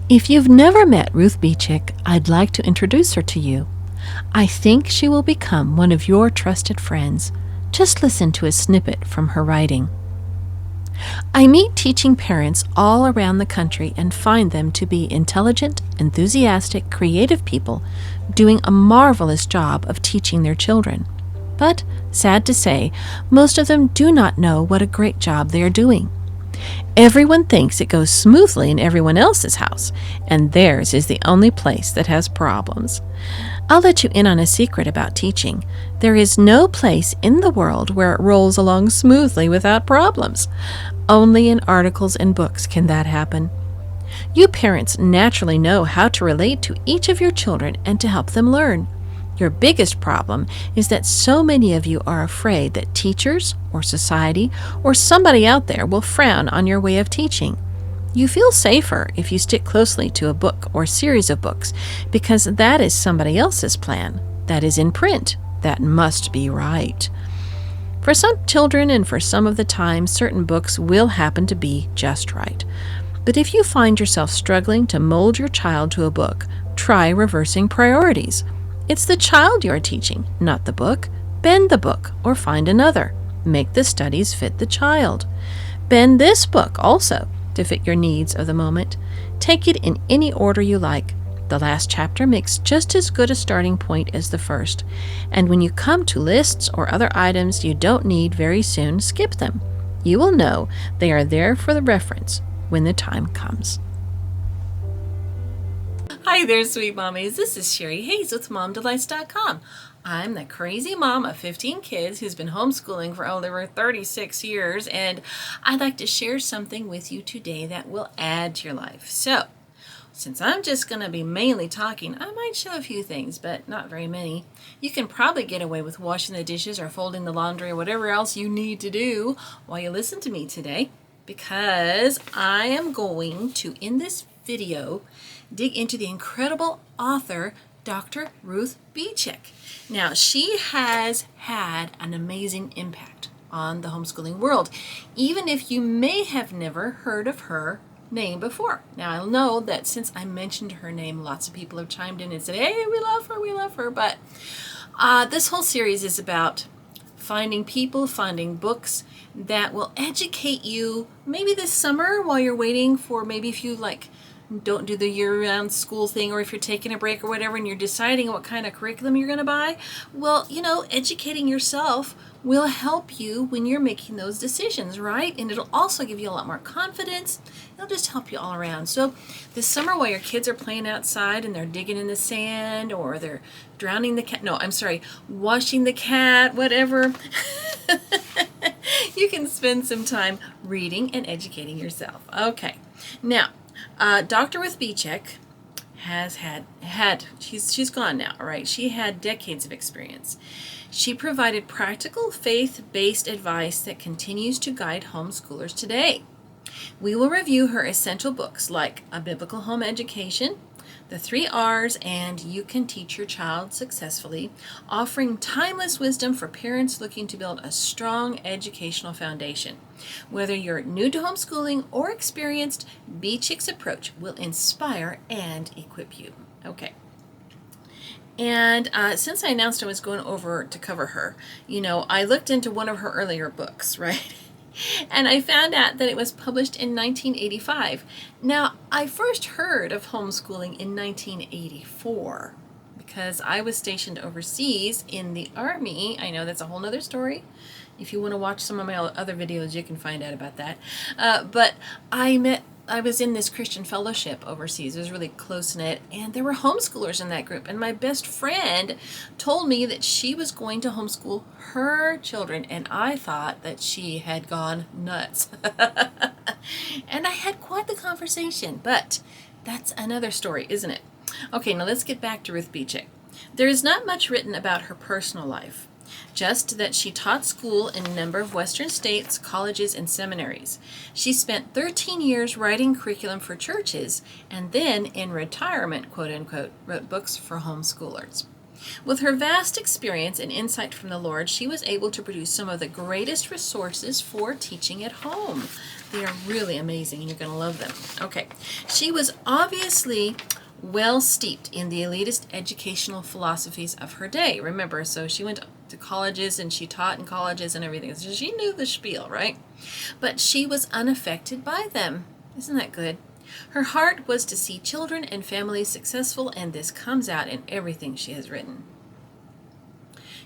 If you've never met Ruth Beechick, I'd like to introduce her to you. I think she will become one of your trusted friends. Just listen to a snippet from her writing. I meet teaching parents all around the country and find them to be intelligent, enthusiastic, creative people doing a marvelous job of teaching their children. But, sad to say, most of them do not know what a great job they are doing. Everyone thinks it goes smoothly in everyone else's house, and theirs is the only place that has problems. I'll let you in on a secret about teaching. There is no place in the world where it rolls along smoothly without problems. Only in articles and books can that happen. You parents naturally know how to relate to each of your children and to help them learn. Your biggest problem is that so many of you are afraid that teachers or society or somebody out there will frown on your way of teaching. You feel safer if you stick closely to a book or series of books because that is somebody else's plan. That is in print. That must be right. For some children and for some of the time, certain books will happen to be just right. But if you find yourself struggling to mold your child to a book, try reversing priorities. It's the child you are teaching, not the book. Bend the book or find another. Make the studies fit the child. Bend this book also to fit your needs of the moment. Take it in any order you like. The last chapter makes just as good a starting point as the first. And when you come to lists or other items you don't need very soon, skip them. You will know they are there for the reference when the time comes. Hi there, sweet mommies. This is Sherry Hayes with MomDelights.com. I'm the crazy mom of 15 kids who's been homeschooling for over 36 years, and I'd like to share something with you today that will add to your life. So, since I'm just going to be mainly talking, I might show a few things, but not very many. You can probably get away with washing the dishes or folding the laundry or whatever else you need to do while you listen to me today, because I am going to, in this video, dig into the incredible author, Dr. Ruth Beechick. Now, she has had an amazing impact on the homeschooling world, even if you may have never heard of her name before. Now, I know that since I mentioned her name, lots of people have chimed in and said, hey, we love her, but this whole series is about finding people, finding books that will educate you maybe this summer while you're waiting for, maybe if you don't do the year-round school thing, or if you're taking a break or whatever and you're deciding what kind of curriculum you're going to buy, well, educating yourself will help you when you're making those decisions, right? And it'll also give you a lot more confidence. It'll just help you all around. So this summer, while your kids are playing outside and they're digging in the sand, or they're washing the cat, whatever, you can spend some time reading and educating yourself. Okay. Now, Dr. Ruth Beechick has she's gone now, all right? She had decades of experience. She provided practical, faith-based advice that continues to guide homeschoolers today. We will review her essential books like A Biblical Home Education, The 3 R's, and You Can Teach Your Child Successfully, offering timeless wisdom for parents looking to build a strong educational foundation. Whether you're new to homeschooling or experienced, Beechick's approach will inspire and equip you. Okay. And since I announced I was going over to cover her, I looked into one of her earlier books, right? And I found out that it was published in 1985. Now, I first heard of homeschooling in 1984 because I was stationed overseas in the Army. I know that's a whole nother story. If you want to watch some of my other videos, you can find out about that. But I was in this Christian fellowship overseas. It was really close-knit, and there were homeschoolers in that group. And my best friend told me that she was going to homeschool her children, and I thought that she had gone nuts. And I had quite the conversation, but that's another story, isn't it? Okay, now let's get back to Ruth Beechick. There is not much written about her personal life. Just that she taught school in a number of Western states, colleges, and seminaries. She spent 13 years writing curriculum for churches, and then, in retirement, quote-unquote, wrote books for homeschoolers. With her vast experience and insight from the Lord, she was able to produce some of the greatest resources for teaching at home. They are really amazing, and you're going to love them. Okay. She was obviously well steeped in the elitist educational philosophies of her day. Remember, so she went to colleges and she taught in colleges and everything. So she knew the spiel, right? But she was unaffected by them. Isn't that good? Her heart was to see children and families successful, and this comes out in everything she has written.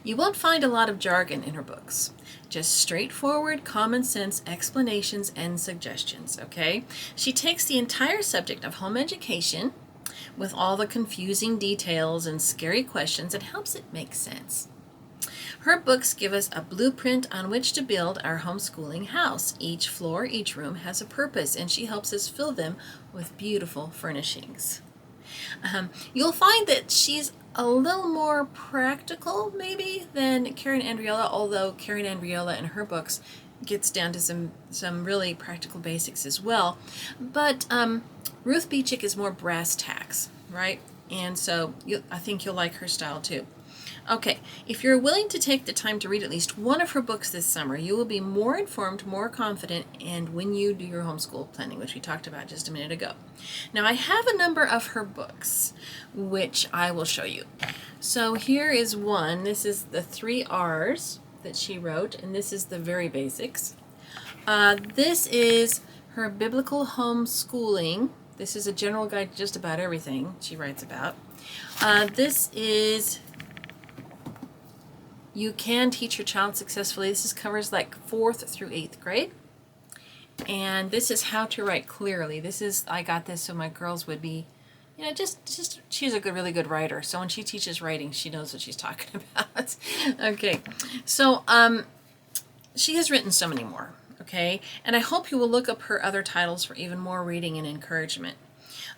You won't find a lot of jargon in her books. Just straightforward, common sense explanations and suggestions, okay? She takes the entire subject of home education with all the confusing details and scary questions and helps it make sense. Her books give us a blueprint on which to build our homeschooling house. Each floor, each room has a purpose, and she helps us fill them with beautiful furnishings. You'll find that she's a little more practical, maybe, than Karen Andriola, although Karen Andriola in her books gets down to some really practical basics as well. But Ruth Beechick is more brass tacks, right? And so I think you'll like her style too. Okay, if you're willing to take the time to read at least one of her books this summer, you will be more informed, more confident, and when you do your homeschool planning, which we talked about just a minute ago. Now, I have a number of her books, which I will show you. So here is one. This is the 3 R's that she wrote, and this is the very basics. This is her biblical homeschooling. This is a general guide to just about everything she writes about. This is You Can Teach Your Child Successfully. This covers like 4th through 8th grade. And this is How to Write Clearly. I got this so my girls would be, just she's a really good writer. So when she teaches writing, she knows what she's talking about. Okay. So she has written so many more. Okay. And I hope you will look up her other titles for even more reading and encouragement.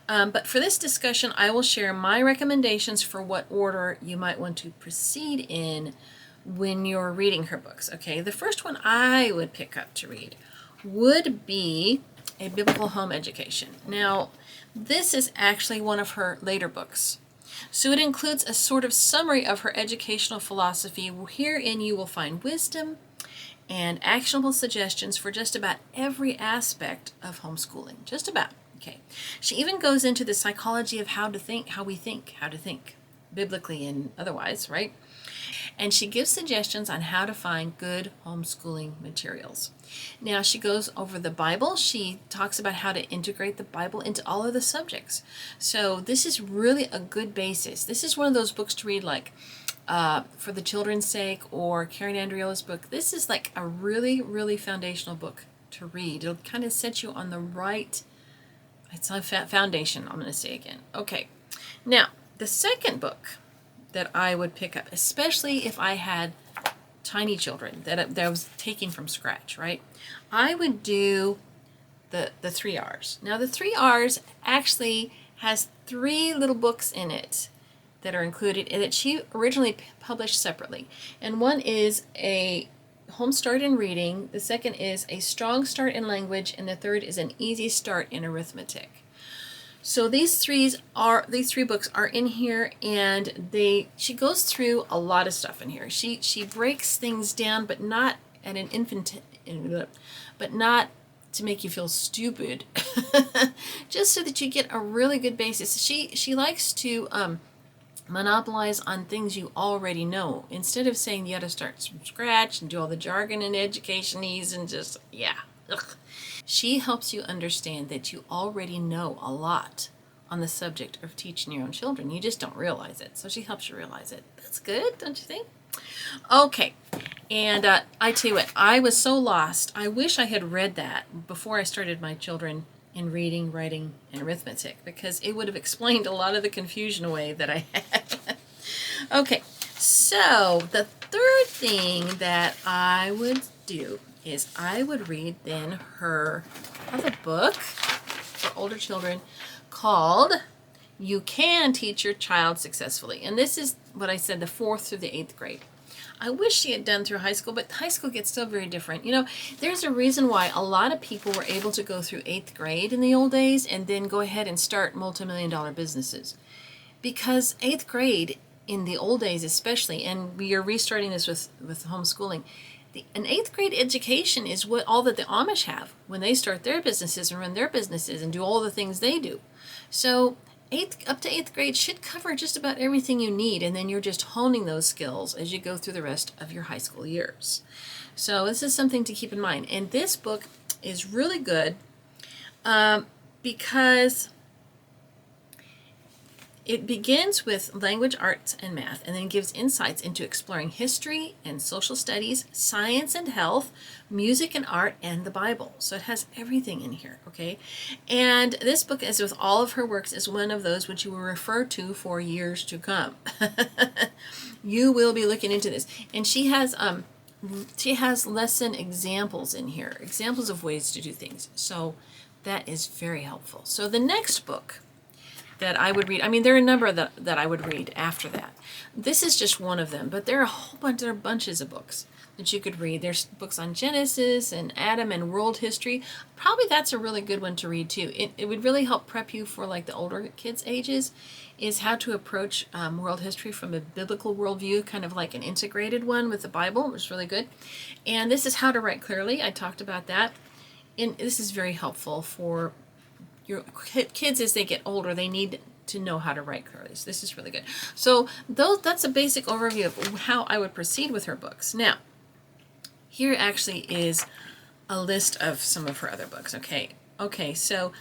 But for this discussion, I will share my recommendations for what order you might want to proceed in when you're reading her books. Okay, the first one I would pick up to read would be A Biblical Home Education. Now, this is actually one of her later books. So it includes a sort of summary of her educational philosophy. Herein you will find wisdom and actionable suggestions for just about every aspect of homeschooling. Just about. Okay. She even goes into the psychology of how we think, biblically and otherwise, right? And she gives suggestions on how to find good homeschooling materials. Now, she goes over the Bible. She talks about how to integrate the Bible into all of the subjects. So this is really a good basis. This is one of those books to read like For the Children's Sake or Karen Andriola's book. This is like a really, really foundational book to read. It'll kind of set you on the right. It's a foundation, I'm going to say again. Okay. Now, the second book that I would pick up, especially if I had tiny children that I was taking from scratch, right? I would do the 3 R's. Now, the 3 R's actually has 3 little books in it that are included and that she originally published separately. And one is a home start in reading, the second is a strong start in language, and the third is an easy start in arithmetic. So these three books are in here, and she goes through a lot of stuff in here. She breaks things down, but not at but not to make you feel stupid, just so that you get a really good basis. She likes to monopolize on things you already know, instead of saying you got to start from scratch and do all the jargon and educationese and just, ugh. She helps you understand that you already know a lot on the subject of teaching your own children. You just don't realize it. So she helps you realize it. That's good, don't you think? Okay. And I tell you what, I was so lost. I wish I had read that before I started my children in reading, writing, and arithmetic, because it would have explained a lot of the confusion away that I had. Okay, so the third thing that I would do is I would read then her other book for older children called You Can Teach Your Child Successfully. And this is what I said, the 4th through the 8th grade. I wish she had done through high school, but high school gets so very different. There's a reason why a lot of people were able to go through 8th grade in the old days and then go ahead and start multi-million-dollar businesses. Because 8th grade, in the old days especially, and we are restarting this with homeschooling, An eighth grade education is what all that the Amish have when they start their businesses and run their businesses and do all the things they do. So up to eighth grade should cover just about everything you need, and then you're just honing those skills as you go through the rest of your high school years. So this is something to keep in mind. And this book is really good because it begins with language, arts, and math, and then gives insights into exploring history and social studies, science and health, music and art, and the Bible. So it has everything in here, okay? And this book, as with all of her works, is one of those which you will refer to for years to come. You will be looking into this. And she has lesson examples in here, examples of ways to do things. So that is very helpful. So the next book that I would read, there are a number that I would read after that. This is just one of them, but there are bunches of books that you could read. There's books on Genesis and Adam and world history. Probably that's a really good one to read too. It would really help prep you for like the older kids' ages, is how to approach world history from a biblical worldview, kind of like an integrated one with the Bible, which is really good. And this is How to Write Clearly. I talked about that. And this is very helpful for your kids as they get older. They need to know how to write clearly. So this is really good. So that's a basic overview of how I would proceed with her books. Now, here actually is a list of some of her other books. Okay, so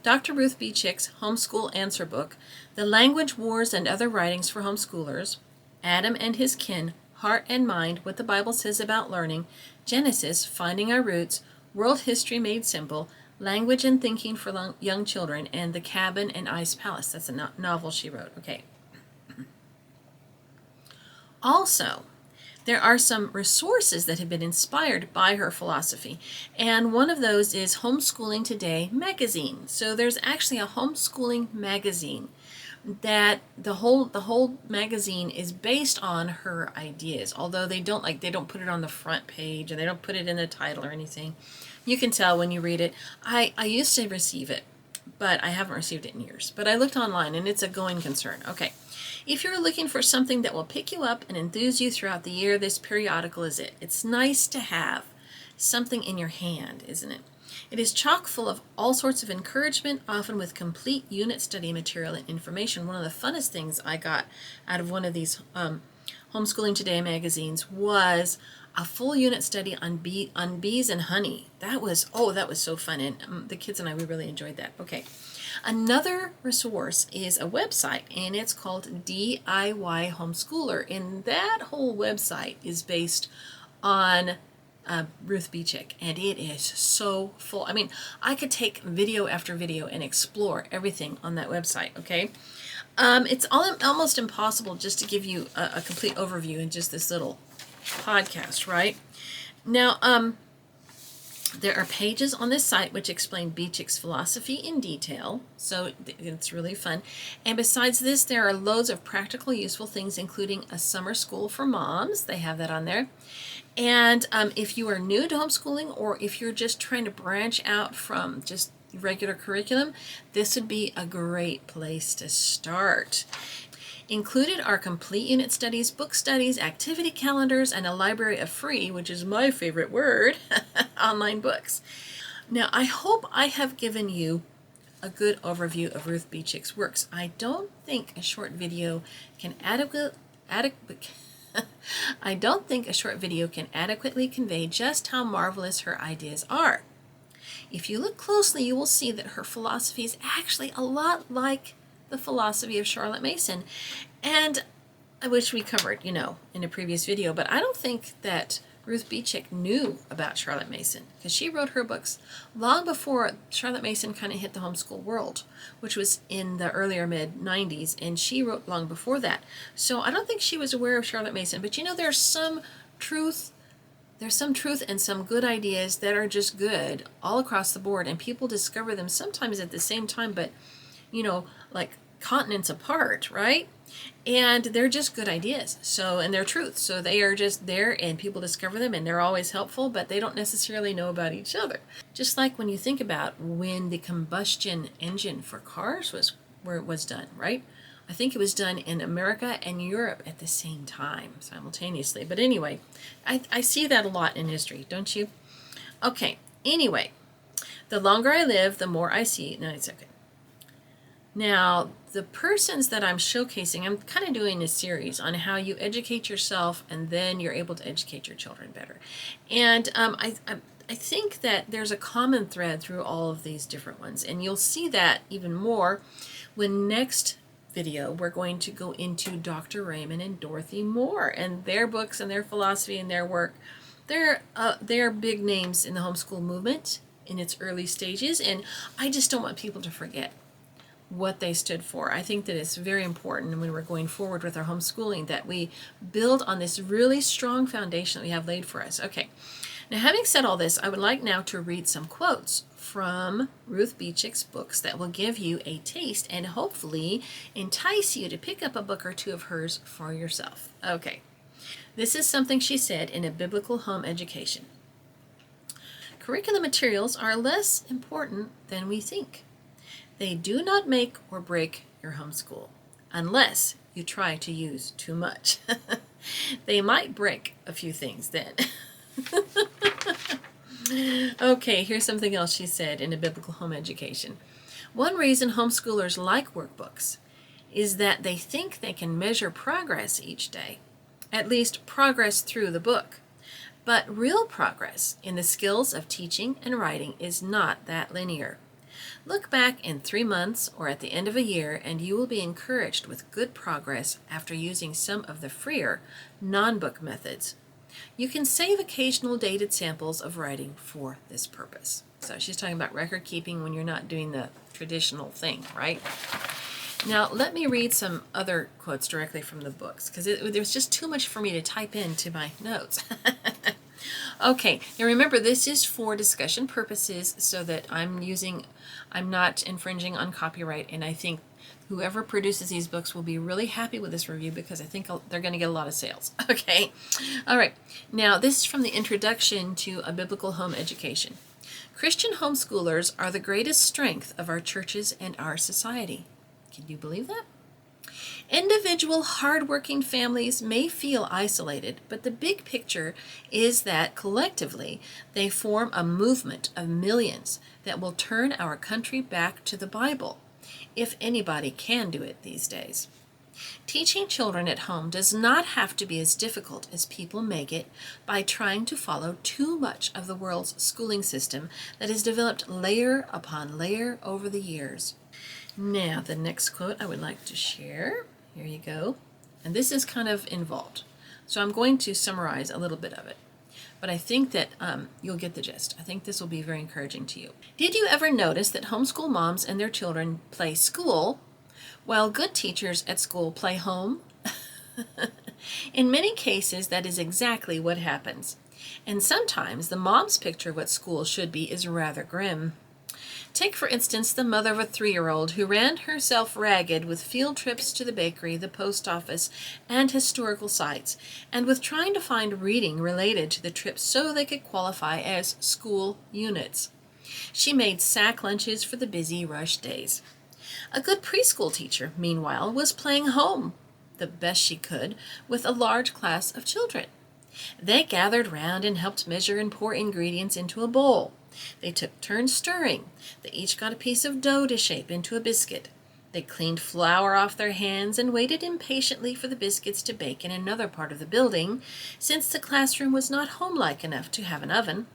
Dr. Ruth Beechick's Homeschool Answer Book, The Language Wars and Other Writings for Homeschoolers, Adam and His Kin, Heart and Mind, What the Bible Says About Learning, Genesis, Finding Our Roots, World History Made Simple, Language and Thinking for Young Children, and The Cabin and Ice Palace. That's a novel she wrote. Okay. Also, there are some resources that have been inspired by her philosophy, and one of those is Homeschooling Today magazine. So there's actually a homeschooling magazine that the whole magazine is based on her ideas, although they don't put it on the front page and they don't put it in the title or anything. You can tell when you read it. I used to receive it, but I haven't received it in years. But I looked online, and it's a going concern. Okay. If you're looking for something that will pick you up and enthuse you throughout the year, this periodical is it. It's nice to have something in your hand, isn't it? It is chock full of all sorts of encouragement, often with complete unit study material and information. One of the funnest things I got out of one of these Homeschooling Today magazines was a full unit study on bees and honey. That was so fun, and the kids and we really enjoyed that. Okay, another resource is a website, and it's called DIY Homeschooler, and that whole website is based on Ruth Beechick, and it is so full. I could take video after video and explore everything on that website. Okay, it's almost impossible just to give you a complete overview in just this little podcast, right? Now, there are pages on this site which explain Beechick's philosophy in detail, so it's really fun. And besides this, there are loads of practical, useful things, including a summer school for moms. They have that on there. And if you are new to homeschooling, or if you're just trying to branch out from just regular curriculum, this would be a great place to start. Included are complete unit studies, book studies, activity calendars, and a library of free, which is my favorite word, online books. Now, I hope I have given you a good overview of Ruth Beechick's works. I don't think a short video can adequately convey just how marvelous her ideas are. If you look closely, you will see that her philosophy is actually a lot like the philosophy of Charlotte Mason, and which we covered, in a previous video. But I don't think that Ruth Beechick knew about Charlotte Mason, because she wrote her books long before Charlotte Mason kind of hit the homeschool world, which was in the earlier mid-90s, and she wrote long before that. So I don't think she was aware of Charlotte Mason. But there's some truth and some good ideas that are just good all across the board, and people discover them sometimes at the same time, but like continents apart, right? And they're just good ideas. And they're truth. So they are just there, and people discover them, and they're always helpful, but they don't necessarily know about each other. Just like when you think about when the combustion engine for cars was done, right? I think it was done in America and Europe at the same time, simultaneously. But anyway, I see that a lot in history, don't you? Okay, anyway, the longer I live, the more I see. No, it's okay. Now, the persons that I'm showcasing, I'm kind of doing a series on how you educate yourself and then you're able to educate your children better. And I think that there's a common thread through all of these different ones. And you'll see that even more when next video we're going to go into Dr. Raymond and Dorothy Moore and their books and their philosophy and their work. They're big names in the homeschool movement in its early stages, and I just don't want people to forget what they stood for. I think that it's very important when we're going forward with our homeschooling that we build on this really strong foundation that we have laid for us. Okay, now having said all this, I would like now to read some quotes from Ruth Beechick's books that will give you a taste and hopefully entice you to pick up a book or two of hers for yourself. Okay, this is something she said in A Biblical Home Education. Curriculum materials are less important than we think. They do not make or break your homeschool, unless you try to use too much. They might break a few things then. Okay, here's something else she said in A Biblical Home Education. One reason homeschoolers like workbooks is that they think they can measure progress each day, at least progress through the book. But real progress in the skills of teaching and writing is not that linear. Look back in 3 months or at the end of a year and you will be encouraged with good progress after using some of the freer non-book methods. You can save occasional dated samples of writing for this purpose. So she's talking about record keeping when you're not doing the traditional thing, right? Now let me read some other quotes directly from the books because there's just too much for me to type into my notes. Okay, now remember this is for discussion purposes so that I'm not infringing on copyright, and I think whoever produces these books will be really happy with this review because I think they're going to get a lot of sales. Okay, all right, now this is from the introduction to A Biblical Home Education. Christian homeschoolers are the greatest strength of our churches and our society. Can you believe that? Individual hardworking families may feel isolated, but the big picture is that collectively they form a movement of millions that will turn our country back to the Bible, if anybody can do it these days. Teaching children at home does not have to be as difficult as people make it by trying to follow too much of the world's schooling system that has developed layer upon layer over the years. Now, the next quote I would like to share. Here you go. And this is kind of involved. So I'm going to summarize a little bit of it. But I think that you'll get the gist. I think this will be very encouraging to you. Did you ever notice that homeschool moms and their children play school while good teachers at school play home? In many cases, that is exactly what happens. And sometimes the mom's picture of what school should be is rather grim. Take, for instance, the mother of a 3-year-old who ran herself ragged with field trips to the bakery, the post office, and historical sites, and with trying to find reading related to the trips so they could qualify as school units. She made sack lunches for the busy rush days. A good preschool teacher, meanwhile, was playing home, the best she could, with a large class of children. They gathered round and helped measure and pour ingredients into a bowl. They took turns stirring. They each got a piece of dough to shape into a biscuit. They cleaned flour off their hands and waited impatiently for the biscuits to bake in another part of the building, since the classroom was not homelike enough to have an oven.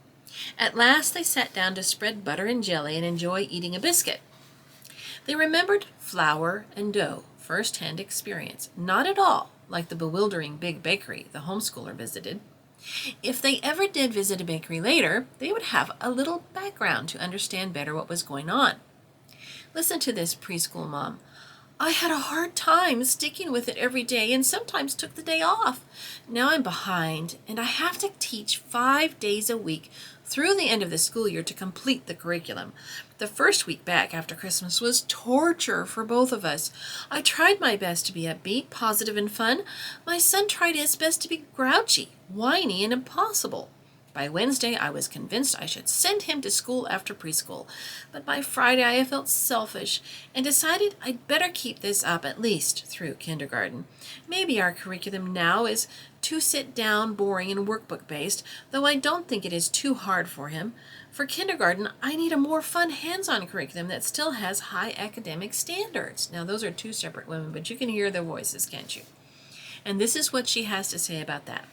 At last they sat down to spread butter and jelly and enjoy eating a biscuit. They remembered flour and dough, first-hand experience, not at all like the bewildering big bakery the homeschooler visited. If they ever did visit a bakery later, they would have a little background to understand better what was going on. Listen to this preschool mom. I had a hard time sticking with it every day and sometimes took the day off. Now I'm behind and I have to teach 5 days a week through the end of the school year to complete the curriculum. The first week back after Christmas was torture for both of us. I tried my best to be upbeat, positive, and fun. My son tried his best to be grouchy, whiny, and impossible. By Wednesday, I was convinced I should send him to school after preschool, but by Friday I felt selfish and decided I'd better keep this up at least through kindergarten. Maybe our curriculum now is too sit-down, boring, and workbook-based, though I don't think it is too hard for him. For kindergarten, I need a more fun hands-on curriculum that still has high academic standards. Now, those are two separate women, but you can hear their voices, can't you? And this is what she has to say about that.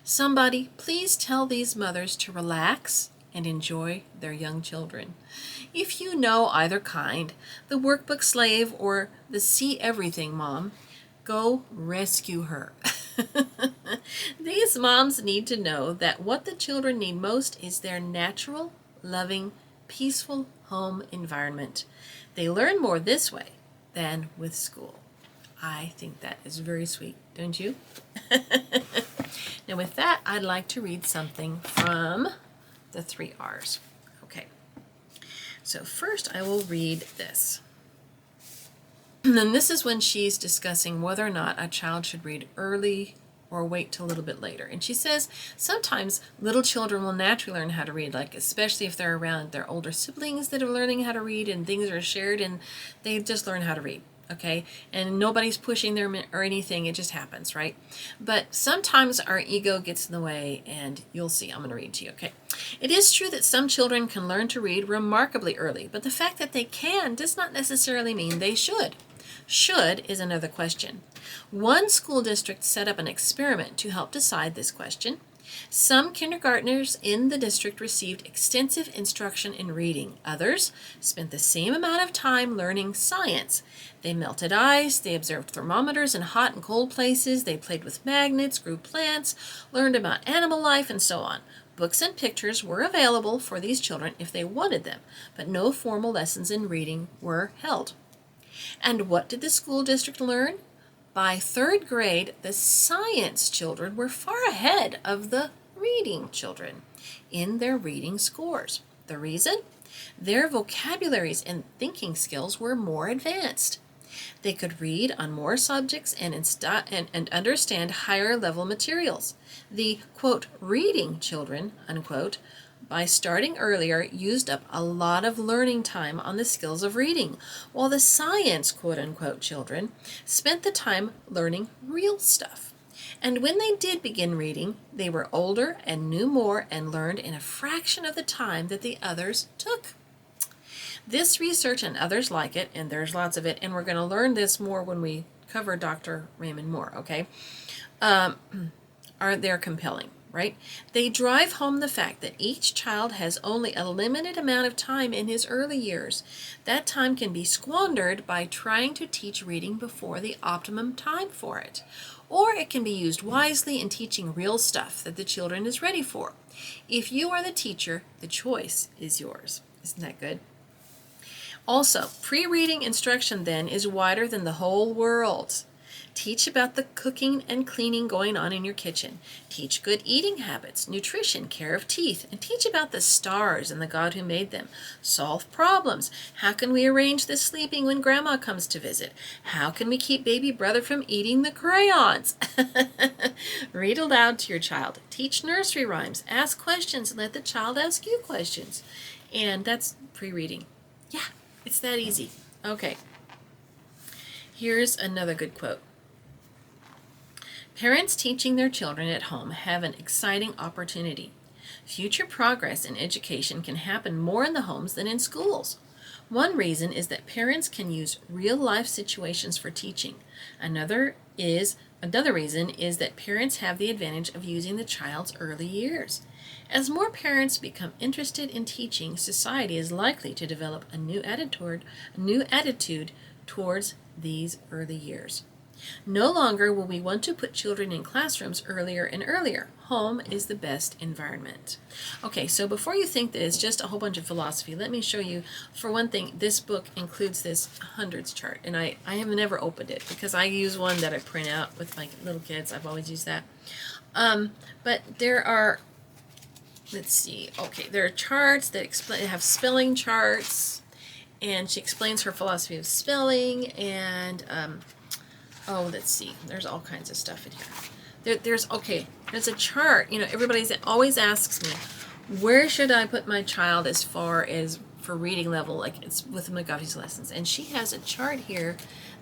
Somebody, please tell these mothers to relax and enjoy their young children. If you know either kind, the workbook slave or the see everything mom, go rescue her. These moms need to know that what the children need most is their natural, loving, peaceful home environment. They learn more this way than with school. I think that is very sweet, don't you? Now with that, I'd like to read something from the 3 R's. Okay, so first I will read this. And this is when she's discussing whether or not a child should read early or wait till a little bit later. And she says sometimes little children will naturally learn how to read, like especially if they're around their older siblings that are learning how to read and things are shared and they just learn how to read. Okay, and nobody's pushing them or anything, it just happens, right? But sometimes our ego gets in the way, and you'll see. I'm going to read to you, okay? It is true that some children can learn to read remarkably early, but the fact that they can does not necessarily mean they should. Should is another question. One school district set up an experiment to help decide this question. Some kindergartners in the district received extensive instruction in reading. Others spent the same amount of time learning science. They melted ice, they observed thermometers in hot and cold places, they played with magnets, grew plants, learned about animal life, and so on. Books and pictures were available for these children if they wanted them, but no formal lessons in reading were held. And what did the school district learn? By 3rd grade, the science children were far ahead of the reading children in their reading scores. The reason? Their vocabularies and thinking skills were more advanced. They could read on more subjects and understand higher level materials. The, quote, reading children, unquote, by starting earlier, used up a lot of learning time on the skills of reading, while the science, quote-unquote, children spent the time learning real stuff. And when they did begin reading, they were older and knew more and learned in a fraction of the time that the others took. This research and others like it, and there's lots of it, and we're going to learn this more when we cover Dr. Raymond Moore, okay, they're compelling. Right? They drive home the fact that each child has only a limited amount of time in his early years. That time can be squandered by trying to teach reading before the optimum time for it. Or it can be used wisely in teaching real stuff that the children is ready for. If you are the teacher, the choice is yours. Isn't that good? Also, pre-reading instruction then is wider than the whole world. Teach about the cooking and cleaning going on in your kitchen. Teach good eating habits, nutrition, care of teeth, and teach about the stars and the God who made them. Solve problems. How can we arrange the sleeping when grandma comes to visit? How can we keep baby brother from eating the crayons? Read aloud to your child. Teach nursery rhymes. Ask questions and let the child ask you questions. And that's pre-reading. Yeah, it's that easy. Okay. Here's another good quote. Parents teaching their children at home have an exciting opportunity. Future progress in education can happen more in the homes than in schools. One reason is that parents can use real-life situations for teaching. Another reason is that parents have the advantage of using the child's early years. As more parents become interested in teaching, society is likely to develop a new attitude towards these early years. No longer will we want to put children in classrooms earlier and earlier. Home is the best environment. Okay, so before you think that it's just a whole bunch of philosophy, let me show you, for one thing, this book includes this hundreds chart, and I have never opened it because I use one that I print out with my little kids. I've always used that. But there are, let's see, okay, there are charts that have spelling charts, and she explains her philosophy of spelling, and let's see. There's all kinds of stuff in here. There's a chart. Everybody always asks me, where should I put my child as far as for reading level, like it's with McGuffey's lessons. And she has a chart here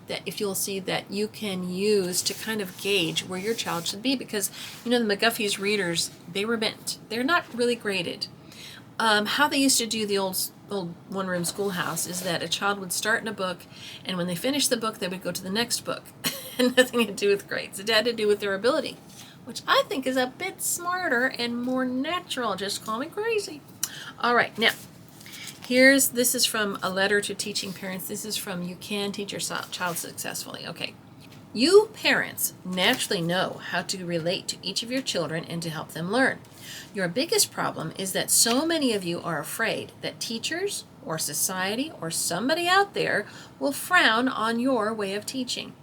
that, if you'll see, that you can use to kind of gauge where your child should be, because the McGuffey's readers, they're not really graded. How they used to do the old one-room schoolhouse is that a child would start in a book, and when they finished the book, they would go to the next book. And nothing to do with grades. It had to do with their ability, which I think is a bit smarter and more natural. Just call me crazy. All right, now, this is from a letter to teaching parents. This is from You Can Teach Your Child Successfully. Okay. You parents naturally know how to relate to each of your children and to help them learn. Your biggest problem is that so many of you are afraid that teachers or society or somebody out there will frown on your way of teaching.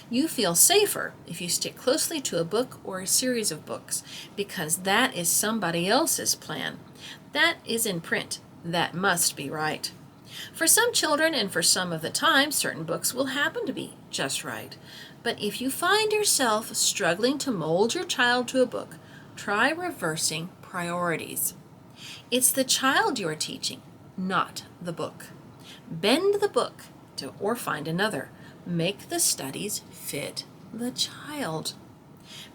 You feel safer if you stick closely to a book or a series of books, because that is somebody else's plan. That is in print. That must be right. For some children and for some of the time, certain books will happen to be just right. But if you find yourself struggling to mold your child to a book, try reversing priorities. It's the child you are teaching, not the book. Bend the book or find another. Make the studies fit the child.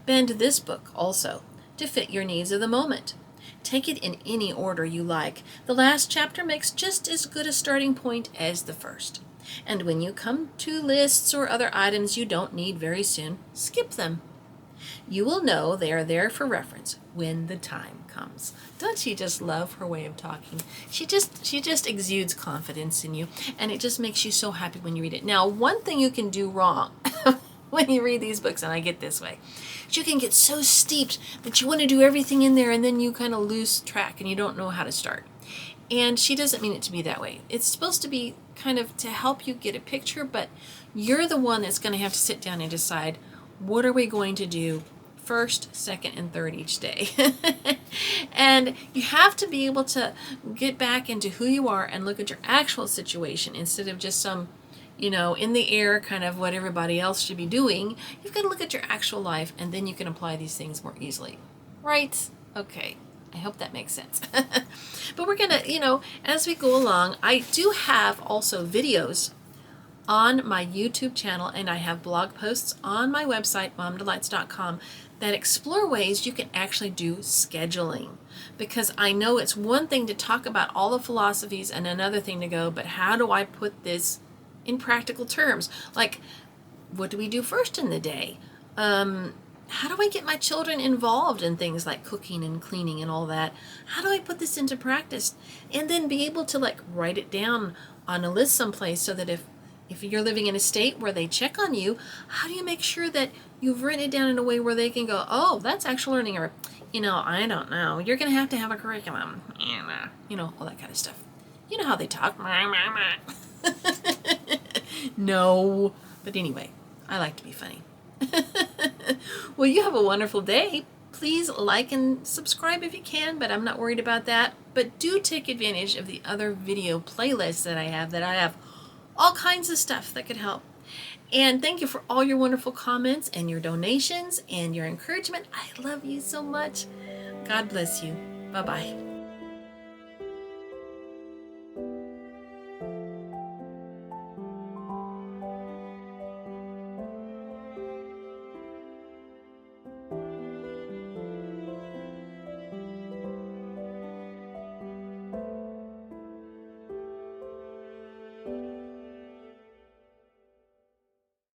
Bend this book also to fit your needs of the moment. Take it in any order you like. The last chapter makes just as good a starting point as the first. And when you come to lists or other items you don't need very soon, skip them. You will know they are there for reference when the time comes. Don't she just love her way of talking? She just exudes confidence in you, and it just makes you so happy when you read it. Now, one thing you can do wrong when you read these books, and I get this way, you can get so steeped that you want to do everything in there, and then you kind of lose track and you don't know how to start. And she doesn't mean it to be that way. It's supposed to be kind of to help you get a picture, but you're the one that's going to have to sit down and decide, what are we going to do first, second, and third each day? And you have to be able to get back into who you are and look at your actual situation instead of just some, in the air kind of what everybody else should be doing. You've got to look at your actual life, and then you can apply these things more easily. Right? Okay. I hope that makes sense. But we're going to, as we go along, I do have also videos on my YouTube channel, and I have blog posts on my website, momdelights.com, that explore ways you can actually do scheduling. Because I know it's one thing to talk about all the philosophies and another thing to go, but how do I put this in practical terms? Like, what do we do first in the day? How do I get my children involved in things like cooking and cleaning and all that? How do I put this into practice? And then be able to write it down on a list someplace, so that if you're living in a state where they check on you, how do you make sure that you've written it down in a way where they can go, oh, that's actual learning, or, I don't know, you're going to have a curriculum, all that kind of stuff. You know how they talk. No, but anyway, I like to be funny. Well, you have a wonderful day. Please like and subscribe if you can, but I'm not worried about that. But do take advantage of the other video playlists that I have all kinds of stuff that could help. And thank you for all your wonderful comments and your donations and your encouragement. I love you so much. God bless you. Bye-bye.